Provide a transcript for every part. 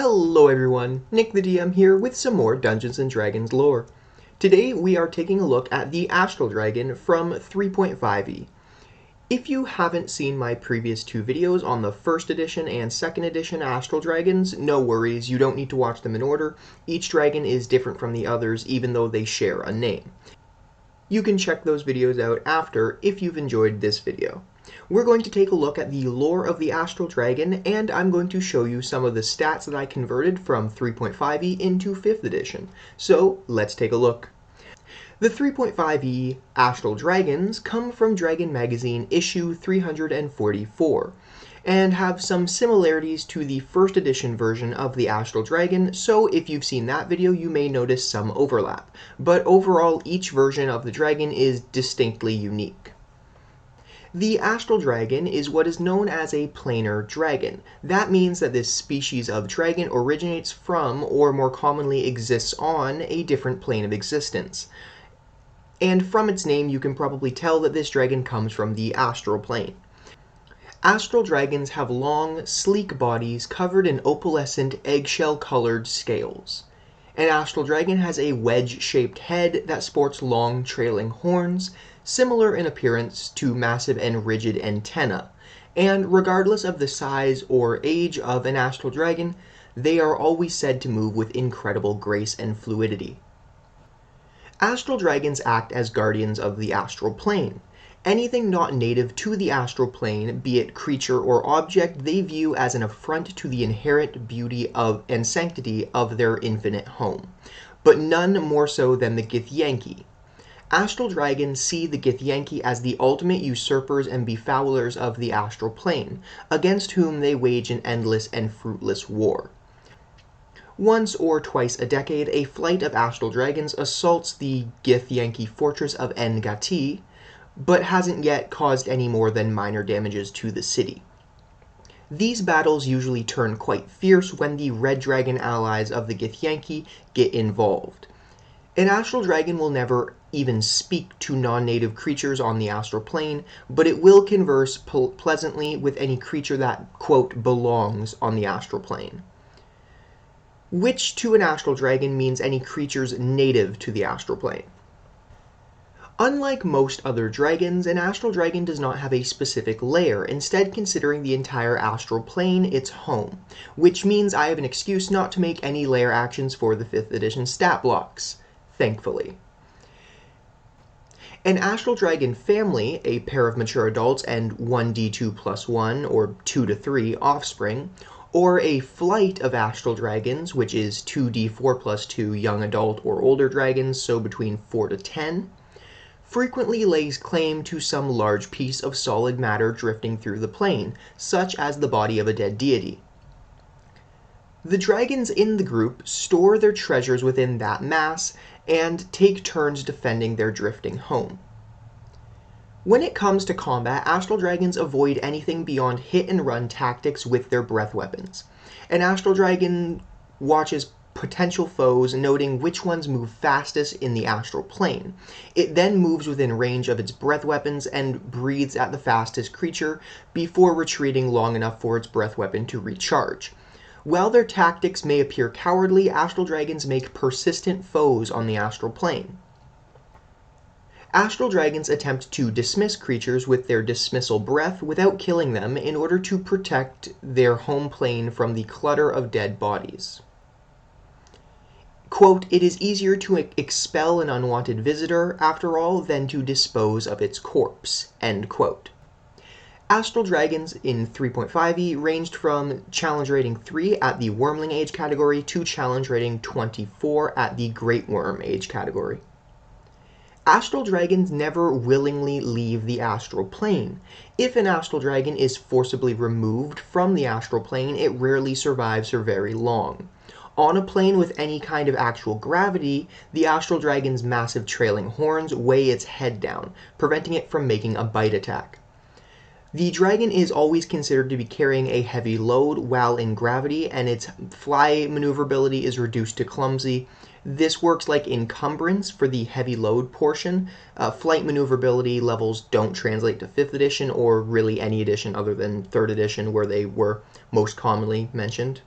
Hello everyone, Nick the DM here with some more Dungeons & Dragons lore. Today we are taking a look at the Astral Dragon from 3.5e. If you haven't seen my previous two videos on the 1st edition and 2nd edition Astral Dragons, no worries, you don't need to watch them in order. Each dragon is different from the others even though they share a name. You can check those videos out after if you've enjoyed this video. We're going to take a look at the lore of the Astral Dragon, and I'm going to show you some of the stats that I converted from 3.5e into 5th edition. So, let's take a look. The 3.5e Astral Dragons come from Dragon Magazine issue 344, and have some similarities to the 1st edition version of the Astral Dragon, so if you've seen that video you may notice some overlap. But overall, each version of the dragon is distinctly unique. The Astral Dragon is what is known as a planar dragon. That means that this species of dragon originates from, or more commonly exists on, a different plane of existence. And from its name you can probably tell that this dragon comes from the astral plane. Astral dragons have long, sleek bodies covered in opalescent, eggshell-colored scales. An astral dragon has a wedge-shaped head that sports long, trailing horns, similar in appearance to massive and rigid antennae, and regardless of the size or age of an astral dragon, they are always said to move with incredible grace and fluidity. Astral dragons act as guardians of the astral plane. Anything not native to the astral plane, be it creature or object, they view as an affront to the inherent beauty and sanctity of their infinite home, but none more so than the Githyanki. Astral dragons see the Githyanki as the ultimate usurpers and befoulers of the astral plane, against whom they wage an endless and fruitless war. Once or twice a decade, a flight of astral dragons assaults the Githyanki fortress of Ngati, but hasn't yet caused any more than minor damages to the city. These battles usually turn quite fierce when the red dragon allies of the Githyanki get involved. An astral dragon will never even speak to non-native creatures on the astral plane, but it will converse pleasantly with any creature that, quote, belongs on the astral plane. Which to an astral dragon means any creatures native to the astral plane. Unlike most other dragons, an astral dragon does not have a specific lair, instead considering the entire astral plane its home, which means I have an excuse not to make any lair actions for the 5th edition stat blocks, thankfully. An astral dragon family, a pair of mature adults and 1d2 plus 1, or 2 to 3, offspring, or a flight of astral dragons, which is 2d4 plus 2 young adult or older dragons, so between 4 to 10, frequently lays claim to some large piece of solid matter drifting through the plane, such as the body of a dead deity. The dragons in the group store their treasures within that mass and take turns defending their drifting home. When it comes to combat, astral dragons avoid anything beyond hit-and-run tactics with their breath weapons. An astral dragon watches potential foes, noting which ones move fastest in the astral plane. It then moves within range of its breath weapons and breathes at the fastest creature before retreating long enough for its breath weapon to recharge. While their tactics may appear cowardly, astral dragons make persistent foes on the astral plane. Astral dragons attempt to dismiss creatures with their dismissal breath without killing them in order to protect their home plane from the clutter of dead bodies. Quote, "It is easier to expel an unwanted visitor, after all, than to dispose of its corpse." End quote. Astral dragons in 3.5e ranged from challenge rating 3 at the Wormling age category to challenge rating 24 at the Great Worm age category. Astral dragons never willingly leave the astral plane. If an astral dragon is forcibly removed from the astral plane, it rarely survives for very long. On a plane with any kind of actual gravity, the astral dragon's massive trailing horns weigh its head down, preventing it from making a bite attack. The dragon is always considered to be carrying a heavy load while in gravity, and its fly maneuverability is reduced to clumsy. This works like encumbrance for the heavy load portion. Flight maneuverability levels don't translate to 5th edition or really any edition other than 3rd edition where they were most commonly mentioned.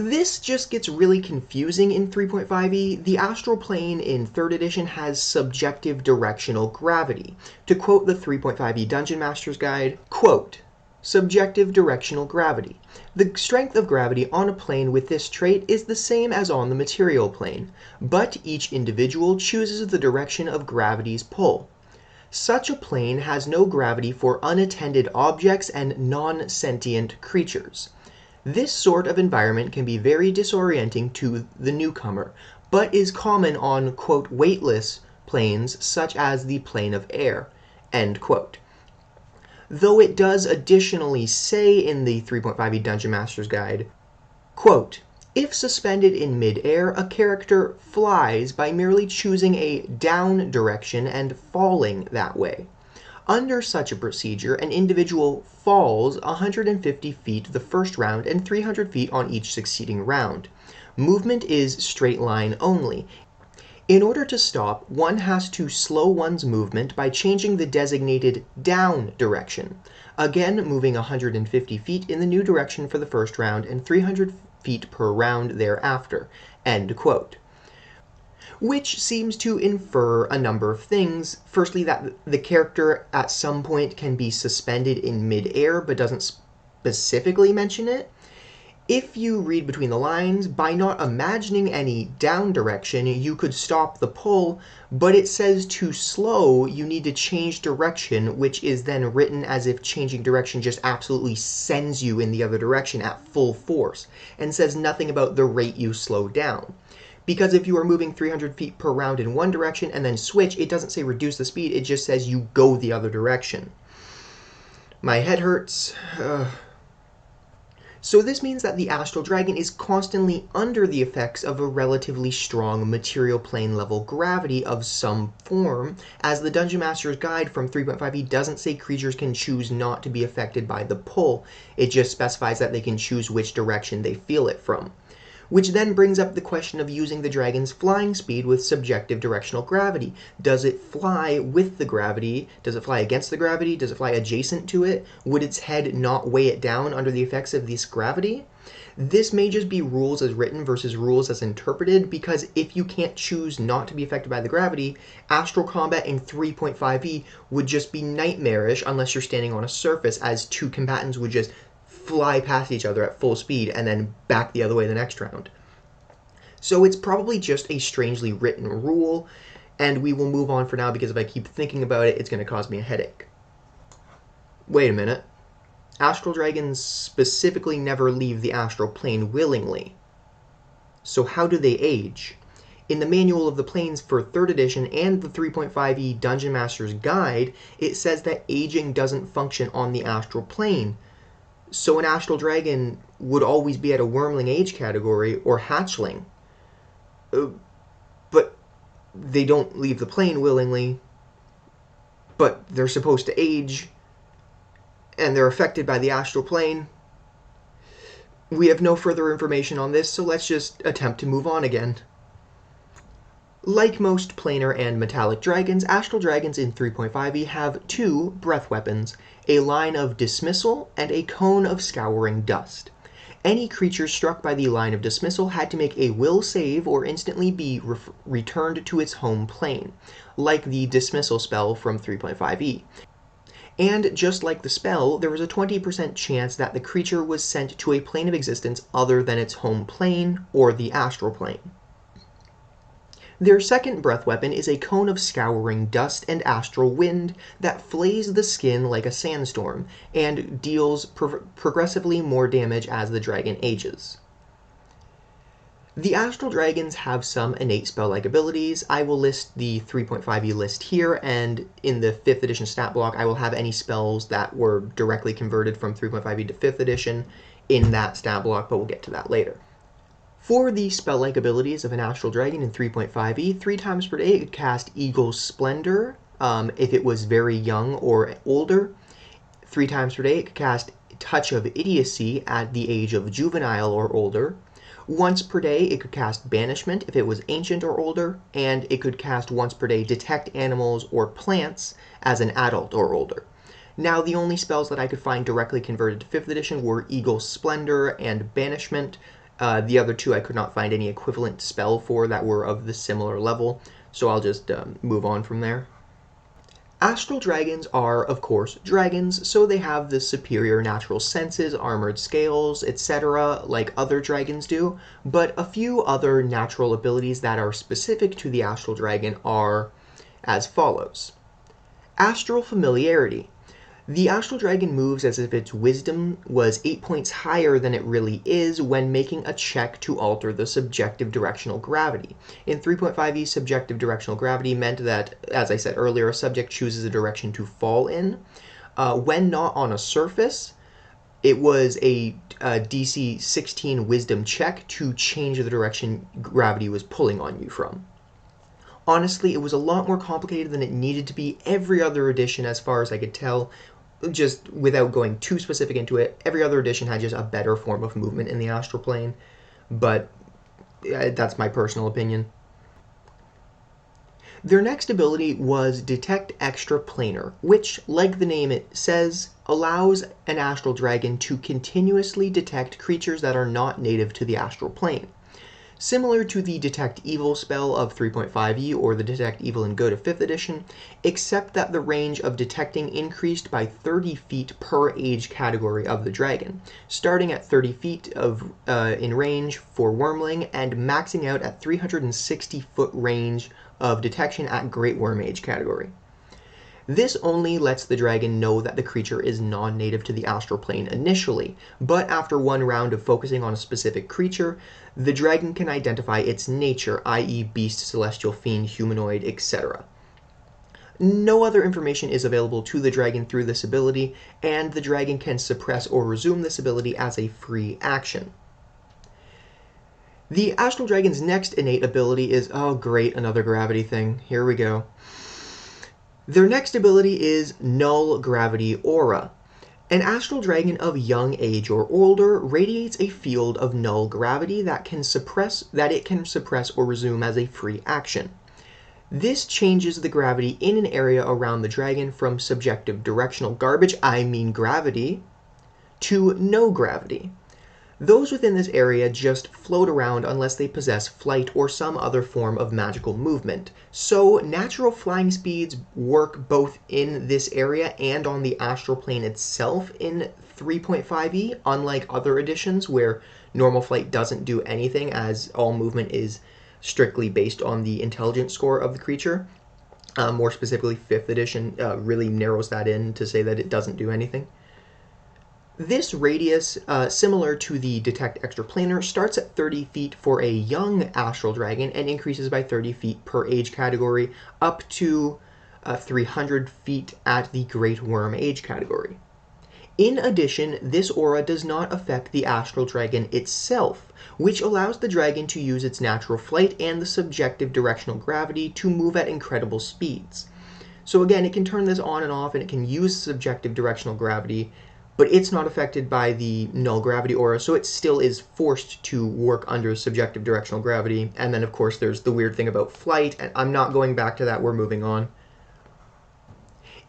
This just gets really confusing in 3.5e. The astral plane in 3rd edition has subjective directional gravity. To quote the 3.5e Dungeon Master's Guide, quote, "Subjective directional gravity. The strength of gravity on a plane with this trait is the same as on the material plane, but each individual chooses the direction of gravity's pull. Such a plane has no gravity for unattended objects and non-sentient creatures. This sort of environment can be very disorienting to the newcomer, but is common on, quote, weightless planes such as the plane of air," end quote. Though it does additionally say in the 3.5e Dungeon Master's Guide, quote, "If suspended in mid-air, a character flies by merely choosing a down direction and falling that way. Under such a procedure, an individual falls 150 feet the first round and 300 feet on each succeeding round. Movement is straight line only. In order to stop, one has to slow one's movement by changing the designated down direction, again moving 150 feet in the new direction for the first round and 300 feet per round thereafter," end quote. Which seems to infer a number of things. Firstly, that the character at some point can be suspended in mid-air, but doesn't specifically mention it. If you read between the lines, by not imagining any down direction, you could stop the pull, but it says to slow, you need to change direction, which is then written as if changing direction just absolutely sends you in the other direction at full force, and says nothing about the rate you slow down. Because if you are moving 300 feet per round in one direction and then switch, it doesn't say reduce the speed, it just says you go the other direction. My head hurts. So this means that the Astral Dragon is constantly under the effects of a relatively strong material plane level gravity of some form, as the Dungeon Master's Guide from 3.5e doesn't say creatures can choose not to be affected by the pull. It just specifies that they can choose which direction they feel it from. Which then brings up the question of using the dragon's flying speed with subjective directional gravity. Does it fly with the gravity? Does it fly against the gravity? Does it fly adjacent to it? Would its head not weigh it down under the effects of this gravity? This may just be rules as written versus rules as interpreted, because if you can't choose not to be affected by the gravity, astral combat in 3.5e would just be nightmarish unless you're standing on a surface, as two combatants would just fly past each other at full speed and then back the other way the next round. So it's probably just a strangely written rule, and we will move on for now because if I keep thinking about it, it's going to cause me a headache. Wait a minute. Astral dragons specifically never leave the astral plane willingly. So how do they age? In the Manual of the Planes for 3rd edition and the 3.5e Dungeon Master's Guide, it says that aging doesn't function on the astral plane. So an astral dragon would always be at a wormling age category or hatchling. But they don't leave the plane willingly. But they're supposed to age, and they're affected by the astral plane. We have no further information on this, so let's just attempt to move on again. Like most planar and metallic dragons, astral dragons in 3.5e have two breath weapons, a line of dismissal and a cone of scouring dust. Any creature struck by the line of dismissal had to make a will save or instantly be returned to its home plane, like the dismissal spell from 3.5e. And just like the spell, there was a 20% chance that the creature was sent to a plane of existence other than its home plane or the astral plane. Their second breath weapon is a cone of scouring dust and astral wind that flays the skin like a sandstorm and deals progressively more damage as the dragon ages. The astral dragons have some innate spell-like abilities. I will list the 3.5e list here, and in the 5th edition stat block I will have any spells that were directly converted from 3.5e to 5th edition in that stat block, but we'll get to that later. For the spell-like abilities of an astral dragon in 3.5e, 3 times per day it could cast Eagle's Splendor if it was very young or older. 3 times per day it could cast Touch of Idiocy at the age of juvenile or older. Once per day it could cast Banishment if it was ancient or older, and it could cast once per day Detect Animals or Plants as an adult or older. Now, the only spells that I could find directly converted to 5th edition were Eagle's Splendor and Banishment. The other two I could not find any equivalent spell for that were of the similar level, so I'll just move on from there. Astral dragons are, of course, dragons, so they have the superior natural senses, armored scales, etc., like other dragons do, but a few other natural abilities that are specific to the astral dragon are as follows. Astral familiarity. The astral dragon moves as if its wisdom was 8 points higher than it really is when making a check to alter the subjective directional gravity. In 3.5e, subjective directional gravity meant that, as I said earlier, a subject chooses a direction to fall in. When not on a surface, it was a DC 16 wisdom check to change the direction gravity was pulling on you from. Honestly, it was a lot more complicated than it needed to be. Every other edition, as far as I could tell, just without going too specific into it, every other edition had just a better form of movement in the astral plane, but that's my personal opinion. Their next ability was Detect Extraplanar, which, like the name it says, allows an astral dragon to continuously detect creatures that are not native to the astral plane. Similar to the Detect Evil spell of 3.5e or the Detect Evil in Go to 5th edition, except that the range of detecting increased by 30 feet per age category of the dragon, starting at 30 feet in range for Wormling and maxing out at 360-foot range of detection at Great Worm age category. This only lets the dragon know that the creature is non-native to the astral plane initially, but after one round of focusing on a specific creature, the dragon can identify its nature, i.e. beast, celestial, fiend, humanoid, etc. No other information is available to the dragon through this ability, and the dragon can suppress or resume this ability as a free action. The astral dragon's next innate ability is, oh great, another gravity thing. Here we go. Their next ability is Null Gravity Aura. An astral dragon of young age or older radiates a field of null gravity that it can suppress or resume as a free action. This changes the gravity in an area around the dragon from subjective directional garbage, I mean gravity, to no gravity. Those within this area just float around unless they possess flight or some other form of magical movement. So natural flying speeds work both in this area and on the astral plane itself in 3.5e, unlike other editions where normal flight doesn't do anything as all movement is strictly based on the intelligence score of the creature. More specifically, 5th edition really narrows that in to say that it doesn't do anything. This radius, similar to the Detect Extraplanar, starts at 30 feet for a young astral dragon and increases by 30 feet per age category up to 300 feet at the Great Worm age category. In addition, this aura does not affect the astral dragon itself, which allows the dragon to use its natural flight and the subjective directional gravity to move at incredible speeds. So again, it can turn this on and off and it can use subjective directional gravity, but it's not affected by the null gravity aura, so it still is forced to work under subjective directional gravity. And then, of course, there's the weird thing about flight, and I'm not going back to that, we're moving on.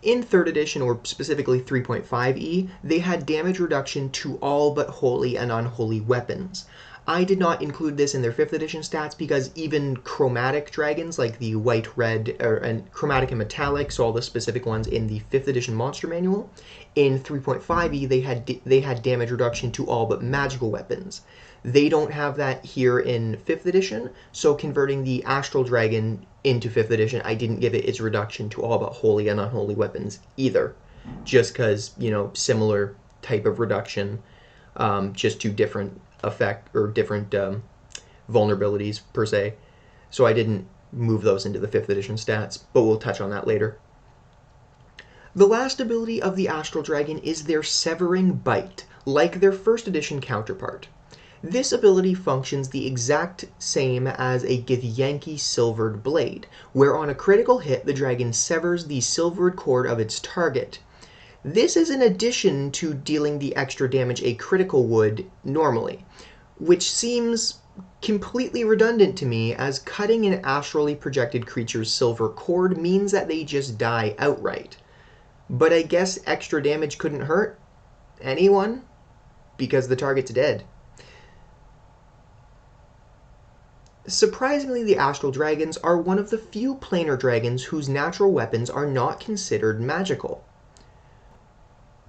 In 3rd edition, or specifically 3.5e, they had damage reduction to all but holy and unholy weapons. I did not include this in their 5th edition stats because even chromatic dragons, like the white, red, and chromatic and metallic, so all the specific ones in the 5th edition monster manual, in 3.5e they had damage reduction to all but magical weapons. They don't have that here in 5th edition, so converting the astral dragon into 5th edition, I didn't give it its reduction to all but holy and unholy weapons either, just because, similar type of reduction, just to different effect or different vulnerabilities per se. So I didn't move those into the 5th edition stats, but we'll touch on that later. The last ability of the Astral Dragon is their Severing Bite, like their 1st edition counterpart. This ability functions the exact same as a Githyanki Silvered Blade, where on a critical hit the dragon severs the silvered cord of its target. This is in addition to dealing the extra damage a critical would normally, which seems completely redundant to me, as cutting an astrally projected creature's silver cord means that they just die outright. But I guess extra damage couldn't hurt anyone, because the target's dead. Surprisingly, the Astral Dragons are one of the few planar dragons whose natural weapons are not considered magical.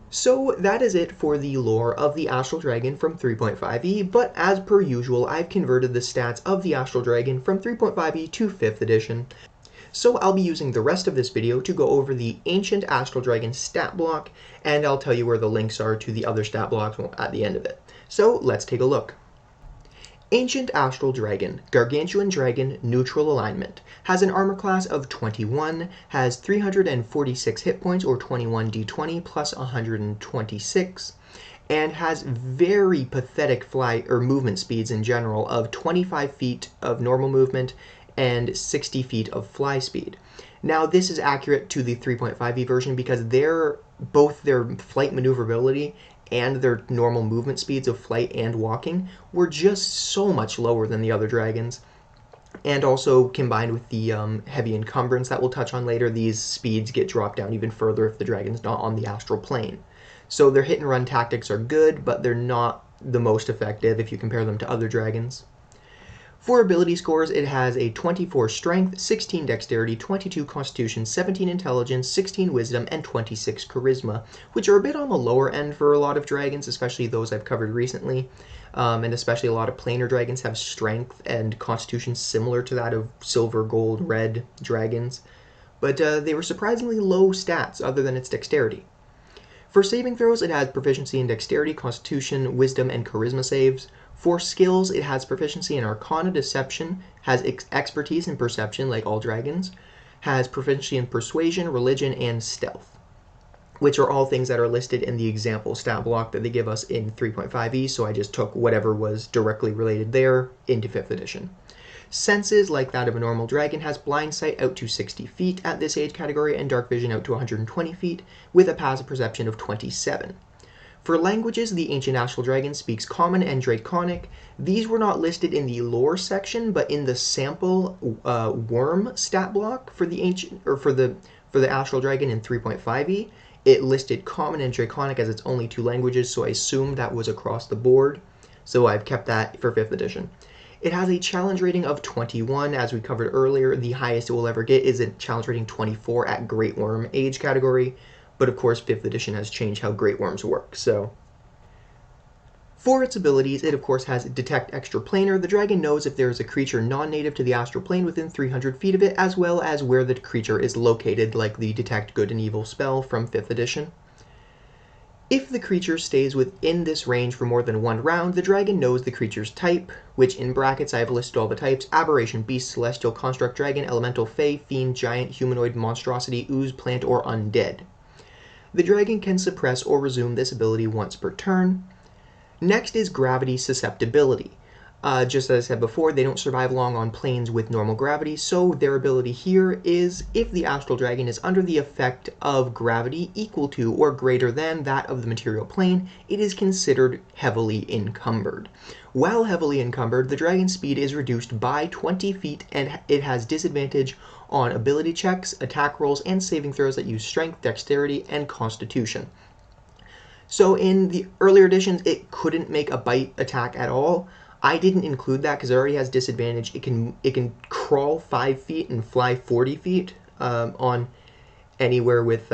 So that is it for the lore of the Astral Dragon from 3.5e, but as per usual, I've converted the stats of the Astral Dragon from 3.5e to 5th edition. So I'll be using the rest of this video to go over the Ancient Astral Dragon stat block, and I'll tell you where the links are to the other stat blocks at the end of it. So let's take a look. Ancient Astral Dragon, Gargantuan Dragon, Neutral Alignment, has an armor class of 21, has 346 hit points or 21d20 plus 126, and has very pathetic flight or movement speeds in general of 25 feet of normal movement and 60 feet of fly speed. Now this is accurate to the 3.5e version because both their flight maneuverability and their normal movement speeds of flight and walking were just so much lower than the other dragons. And also combined with the heavy encumbrance that we'll touch on later, these speeds get dropped down even further if the dragon's not on the astral plane. So their hit and run tactics are good, but they're not the most effective if you compare them to other dragons. For ability scores, it has a 24 strength, 16 dexterity, 22 constitution, 17 intelligence, 16 wisdom, and 26 charisma, which are a bit on the lower end for a lot of dragons, especially those I've covered recently. And especially a lot of planar dragons have strength and constitution similar to that of silver, gold, red dragons. But they were surprisingly low stats other than its dexterity. For saving throws, it has proficiency in dexterity, constitution, wisdom, and charisma saves. For skills, it has proficiency in Arcana, Deception, has expertise in Perception, like all dragons, has proficiency in Persuasion, Religion, and Stealth, which are all things that are listed in the example stat block that they give us in 3.5e, so I just took whatever was directly related there into 5th edition. Senses, like that of a normal dragon, has blind sight out to 60 feet at this age category and dark vision out to 120 feet, with a passive perception of 27. For languages, the Ancient Astral Dragon speaks Common and Draconic. These were not listed in the lore section, but in the sample worm stat block for the Astral Dragon in 3.5e, it listed Common and Draconic as its only two languages, so I assumed that was across the board. So I've kept that for 5th edition. It has a challenge rating of 21, as we covered earlier. The highest it will ever get is a challenge rating 24 at Great Worm age category. But of course, 5th edition has changed how Great Worms work, so. For its abilities, it of course has Detect Extraplanar. The dragon knows if there is a creature non-native to the astral plane within 300 feet of it, as well as where the creature is located, like the Detect Good and Evil spell from 5th edition. If the creature stays within this range for more than one round, the dragon knows the creature's type, which in brackets I have listed all the types: Aberration, Beast, Celestial, Construct, Dragon, Elemental, Fey, Fiend, Giant, Humanoid, Monstrosity, Ooze, Plant, or Undead. The dragon can suppress or resume this ability once per turn. Next is Gravity Susceptibility. Just as I said before, they don't survive long on planes with normal gravity, so their ability here is if the Astral Dragon is under the effect of gravity equal to or greater than that of the material plane, it is considered heavily encumbered. While heavily encumbered, the dragon's speed is reduced by 20 feet and it has disadvantage on ability checks, attack rolls, and saving throws that use strength, dexterity, and constitution. So in the earlier editions, it couldn't make a bite attack at all. I didn't include that because it already has disadvantage. It can crawl 5 feet and fly 40 feet on anywhere with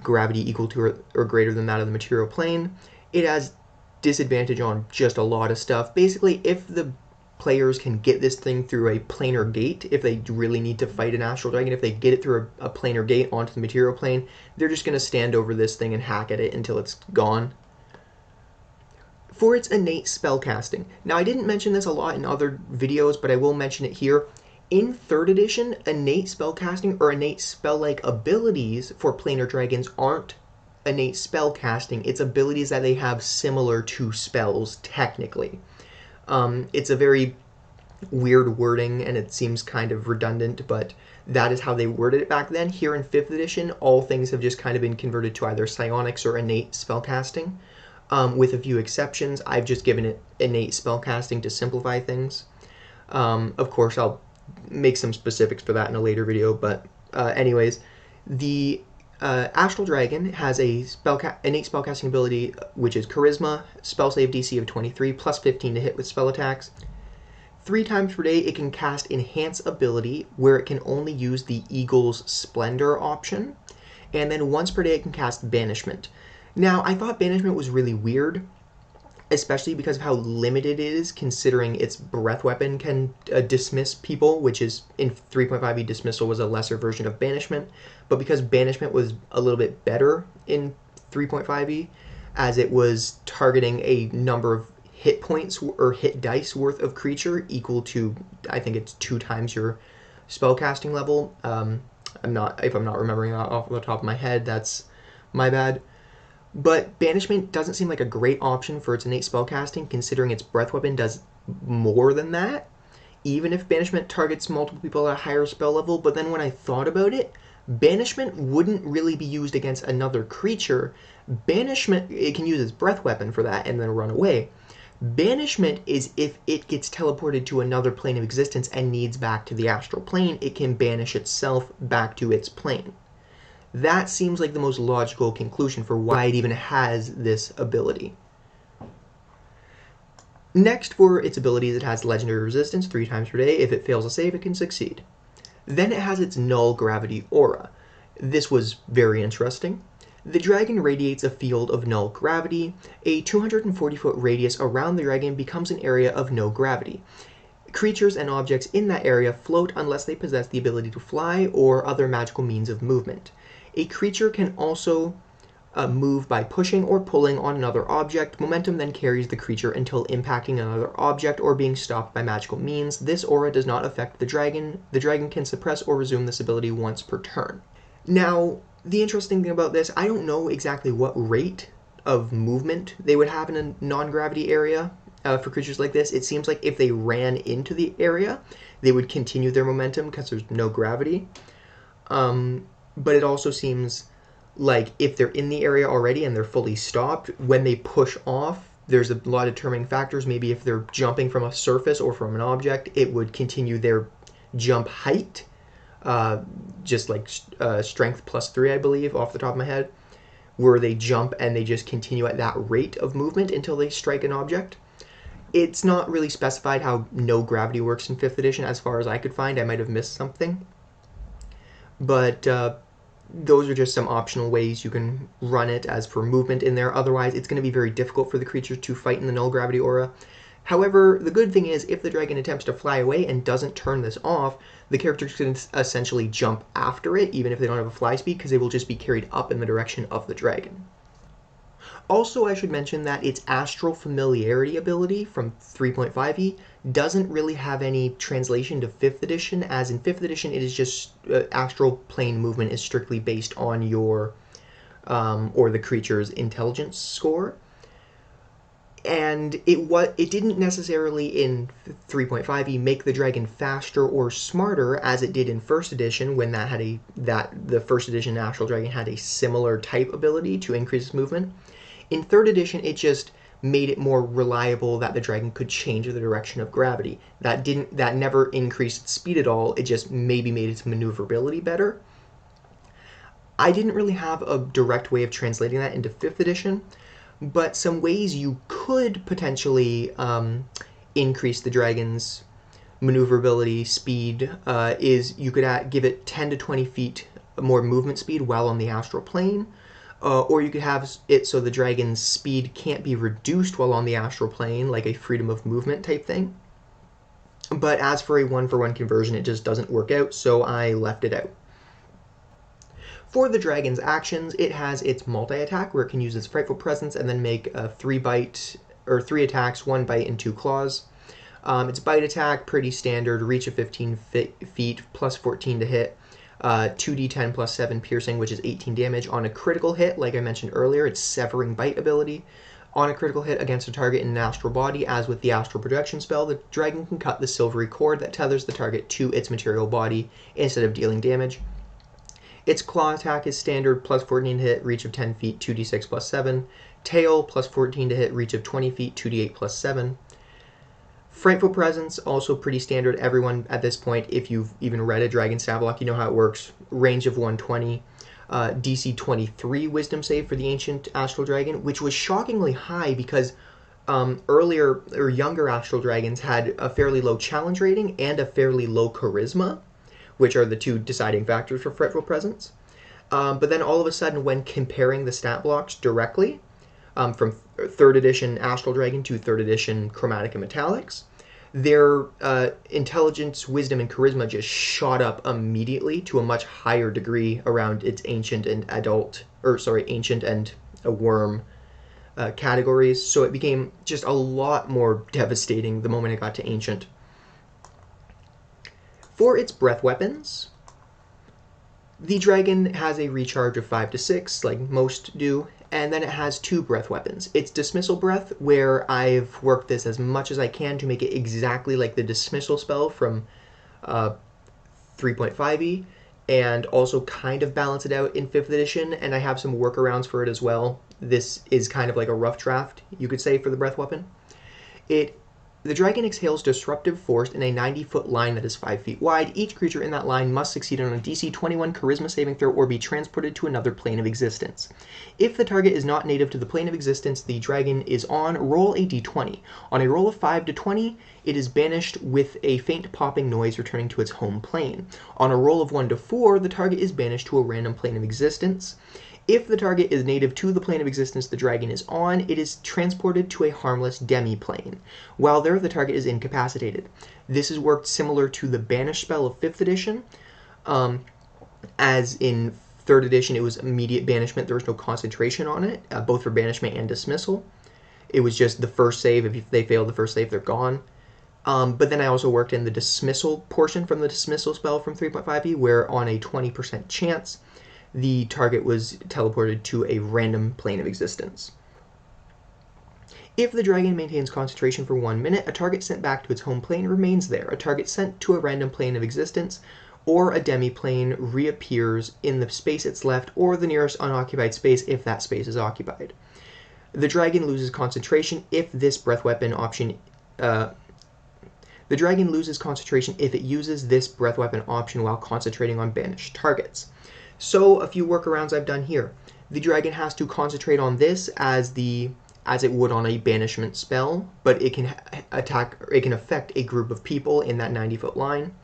gravity equal to or greater than that of the material plane. It has disadvantage on just a lot of stuff. Basically, if the players can get this thing through a planar gate, if they really need to fight an Astral Dragon, if they get it through a planar gate onto the material plane, they're just going to stand over this thing and hack at it until it's gone. For its innate spellcasting. Now, I didn't mention this a lot in other videos, but I will mention it here. In 3rd edition, innate spellcasting or innate spell-like abilities for planar dragons aren't innate spellcasting. It's abilities that they have similar to spells, technically. It's a very weird wording, and it seems kind of redundant, but that is how they worded it back then. Here in 5th edition, all things have just kind of been converted to either psionics or innate spellcasting. With a few exceptions, I've just given it innate spellcasting to simplify things. Of course, I'll make some specifics for that in a later video, but anyways, the Astral Dragon has a innate spellcasting ability, which is Charisma, spell save DC of 23, plus 15 to hit with spell attacks. 3 times per day, it can cast Enhance Ability, where it can only use the Eagle's Splendor option. And then once per day, it can cast Banishment. Now, I thought Banishment was really weird, especially because of how limited it is, considering its breath weapon can dismiss people, which is, in 3.5e, Dismissal was a lesser version of Banishment. But because Banishment was a little bit better in 3.5e, as it was targeting a number of hit points or hit dice worth of creature equal to, I think it's 2 times your spellcasting level. If I'm not remembering that off the top of my head, that's my bad. But Banishment doesn't seem like a great option for its innate spellcasting, considering its breath weapon does more than that, even if Banishment targets multiple people at a higher spell level. But then when I thought about it, Banishment wouldn't really be used against another creature. Banishment, it can use its breath weapon for that and then run away. Banishment is if it gets teleported to another plane of existence and needs back to the astral plane, it can banish itself back to its plane. That seems like the most logical conclusion for why it even has this ability. Next, for its abilities, it has Legendary Resistance 3 times per day. If it fails a save, it can succeed. Then it has its Null Gravity Aura. This was very interesting. The dragon radiates a field of null gravity. A 240-foot radius around the dragon becomes an area of no gravity. Creatures and objects in that area float unless they possess the ability to fly or other magical means of movement. A creature can also move by pushing or pulling on another object. Momentum then carries the creature until impacting another object or being stopped by magical means. This aura does not affect the dragon. The dragon can suppress or resume this ability once per turn. Now, the interesting thing about this, I don't know exactly what rate of movement they would have in a non-gravity area for creatures like this. It seems like if they ran into the area, they would continue their momentum because there's no gravity. But it also seems like if they're in the area already and they're fully stopped, when they push off, there's a lot of determining factors. Maybe if they're jumping from a surface or from an object, it would continue their jump height. Just like strength +3, I believe, off the top of my head, where they jump and they just continue at that rate of movement until they strike an object. It's not really specified how no gravity works in 5th edition as far as I could find. I might have missed something. But those are just some optional ways you can run it as for movement in there. Otherwise, it's going to be very difficult for the creature to fight in the null gravity aura. However, the good thing is, if the dragon attempts to fly away and doesn't turn this off, the characters can essentially jump after it, even if they don't have a fly speed, because they will just be carried up in the direction of the dragon. Also, I should mention that its Astral Familiarity ability from 3.5e doesn't really have any translation to 5th edition, as in 5th edition it is just astral plane movement is strictly based on your, or the creature's intelligence score. And it didn't necessarily in 3.5e make the dragon faster or smarter as it did in 1st edition, when the 1st edition Astral Dragon had a similar type ability to increase its movement. In 3rd edition, it just made it more reliable that the dragon could change the direction of gravity. That never increased its speed at all. It just maybe made its maneuverability better. I didn't really have a direct way of translating that into 5th edition. But some ways you could potentially increase the dragon's maneuverability speed is you could give it 10 to 20 feet more movement speed while on the astral plane, or you could have it so the dragon's speed can't be reduced while on the astral plane, like a freedom of movement type thing. But as for a one-for-one conversion, it just doesn't work out, so I left it out. For the dragon's actions, it has its multi-attack, where it can use its Frightful Presence and then make 3 attacks, 1 bite, and 2 claws. Its bite attack, pretty standard, reach of 15 feet, plus 14 to hit, 2d10 plus 7 piercing, which is 18 damage. On a critical hit, like I mentioned earlier, its Severing Bite ability. On a critical hit against a target in an astral body, as with the Astral Projection spell, the dragon can cut the silvery cord that tethers the target to its material body instead of dealing damage. Its claw attack is standard, plus 14 to hit, reach of 10 feet, 2d6 plus 7. Tail, plus 14 to hit, reach of 20 feet, 2d8 plus 7. Frightful Presence, also pretty standard. Everyone at this point, if you've even read a Dragon Savelock, you know how it works. Range of 120. DC 23 Wisdom save for the Ancient Astral Dragon, which was shockingly high because earlier or younger Astral Dragons had a fairly low challenge rating and a fairly low charisma, which are the two deciding factors for Fretful Presence. But then all of a sudden, when comparing the stat blocks directly from 3rd edition Astral Dragon to 3rd edition Chromatic and Metallics, their intelligence, wisdom, and charisma just shot up immediately to a much higher degree around its ancient and ancient and a worm categories. So it became just a lot more devastating the moment it got to ancient. For its breath weapons, the dragon has a recharge of 5 to 6, like most do, and then it has 2 breath weapons. It's Dismissal Breath, where I've worked this as much as I can to make it exactly like the Dismissal spell from 3.5e, and also kind of balance it out in 5th edition, and I have some workarounds for it as well. This is kind of like a rough draft, you could say, for the breath weapon. The dragon exhales disruptive force in a 90-foot line that is 5 feet wide. Each creature in that line must succeed on a DC 21 charisma saving throw or be transported to another plane of existence. If the target is not native to the plane of existence the dragon is on, roll a d20. On a roll of 5 to 20, it is banished with a faint popping noise returning to its home plane. On a roll of 1 to 4, the target is banished to a random plane of existence. If the target is native to the plane of existence the dragon is on, it is transported to a harmless demi-plane. While there, the target is incapacitated. This has worked similar to the Banish spell of 5th edition. As in 3rd edition, it was immediate banishment. There was no concentration on it, both for banishment and dismissal. It was just the first save. If they failed the first save, they're gone. But then I also worked in the dismissal portion from the dismissal spell from 3.5e, where on a 20% chance, the target was teleported to a random plane of existence. If the dragon maintains concentration for 1 minute, a target sent back to its home plane remains there. A target sent to a random plane of existence or a demi-plane reappears in the space it's left or the nearest unoccupied space if that space is occupied. The dragon loses concentration if this breath weapon option the dragon loses concentration if it uses this breath weapon option while concentrating on banished targets. So a few workarounds I've done here. The dragon has to concentrate on this as it would on a banishment spell, but it can affect a group of people in that 90-foot line.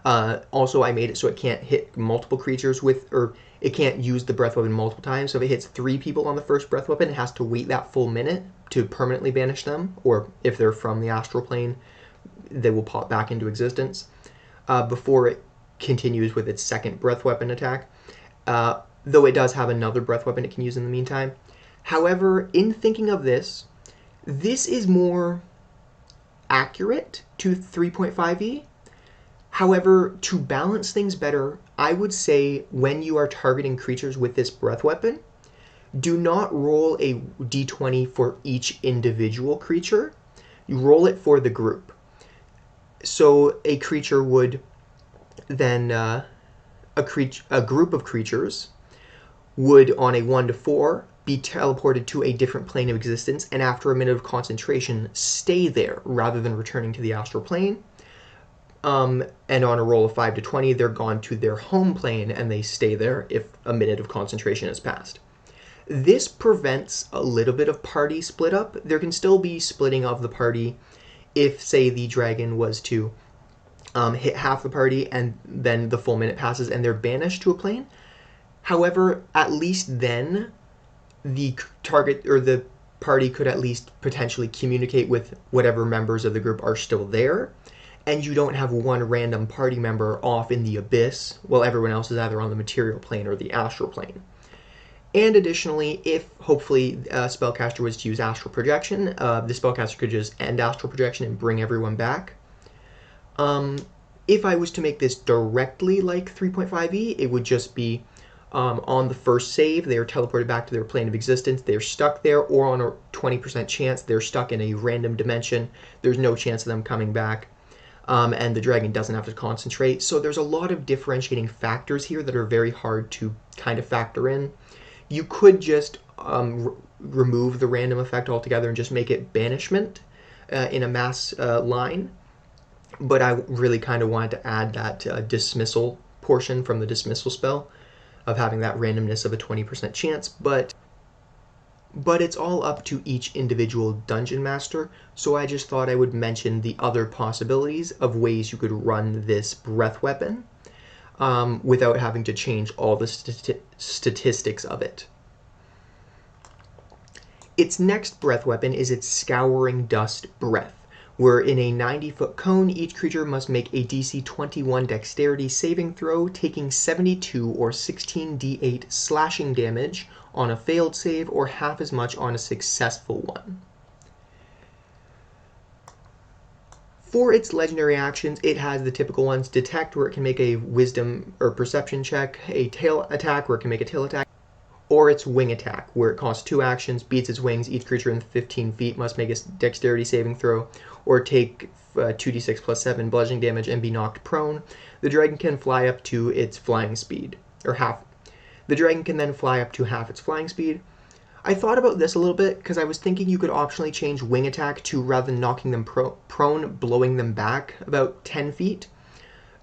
Also, I made it so it can't hit multiple creatures or it can't use the breath weapon multiple times. So if it hits 3 people on the first breath weapon, it has to wait that full minute to permanently banish them, or if they're from the astral plane, they will pop back into existence before it continues with its second breath weapon attack, though it does have another breath weapon it can use in the meantime. However, in thinking of this is more accurate to 3.5e. However, to balance things better, I would say when you are targeting creatures with this breath weapon, do not roll a d20 for each individual creature. You roll it for the group. So a creature would then a group of creatures would, on a 1 to 4, be teleported to a different plane of existence, and after a minute of concentration, stay there rather than returning to the astral plane. And on a roll of 5 to 20, they're gone to their home plane, and they stay there if a minute of concentration has passed. This prevents a little bit of party split up. There can still be splitting of the party if, say, the dragon was to hit half the party and then the full minute passes and they're banished to a plane. However, at least then the target or the party could at least potentially communicate with whatever members of the group are still there, and you don't have one random party member off in the abyss while everyone else is either on the material plane or the astral plane. And additionally, if hopefully a spellcaster was to use astral projection, the spellcaster could just end astral projection and bring everyone back. If I was to make this directly like 3.5e, it would just be on the first save, they are teleported back to their plane of existence, they're stuck there, or on a 20% chance, they're stuck in a random dimension, there's no chance of them coming back, and the dragon doesn't have to concentrate. So there's a lot of differentiating factors here that are very hard to kind of factor in. You could just remove the random effect altogether and just make it banishment in a mass line. But I really kind of wanted to add that dismissal portion from the dismissal spell of having that randomness of a 20% chance. But but it's all up to each individual dungeon master, so I just thought I would mention the other possibilities of ways you could run this breath weapon without having to change all the statistics of it. Its next breath weapon is its Scouring Dust Breath, where in a 90-foot cone, each creature must make a DC 21 dexterity saving throw, taking 72 or 16d8 slashing damage on a failed save or half as much on a successful one. For its legendary actions, it has the typical ones: Detect, where it can make a wisdom or perception check, a tail attack, where it can make a tail attack, or its wing attack, where it costs 2 actions, beats its wings, each creature in 15 feet must make a dexterity saving throw, or take 2d6 plus 7 bludgeoning damage and be knocked prone. The dragon can fly up to its flying speed, or half. The dragon can then fly up to half its flying speed. I thought about this a little bit because I was thinking you could optionally change wing attack to, rather than knocking them prone, blowing them back about 10 feet.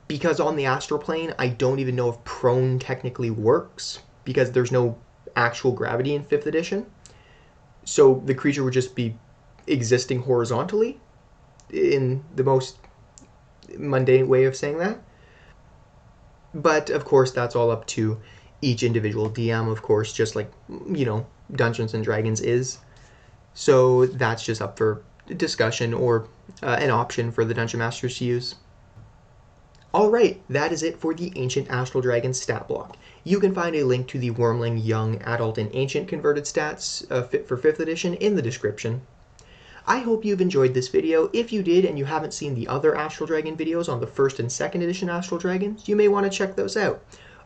Because on the astral plane, I don't even know if prone technically works, because there's no actual gravity in 5th edition. So the creature would just be existing horizontally, in the most mundane way of saying that. But of course, that's all up to each individual DM, of course, just like, Dungeons and Dragons is. So that's just up for discussion, or an option for the Dungeon Masters to use. Alright, that is it for the Ancient Astral Dragon stat block. You can find a link to the Wormling Young, Adult, and Ancient converted stats fit for 5th edition in the description. I hope you've enjoyed this video. If you did and you haven't seen the other Astral Dragon videos on the 1st and 2nd edition Astral Dragons, you may want to check those out.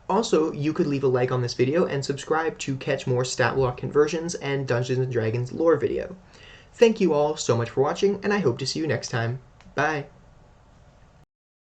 Also, you could leave a like on this video and subscribe to catch more stat block conversions and Dungeons & Dragons lore video. Thank you all so much for watching, and I hope to see you next time. Bye!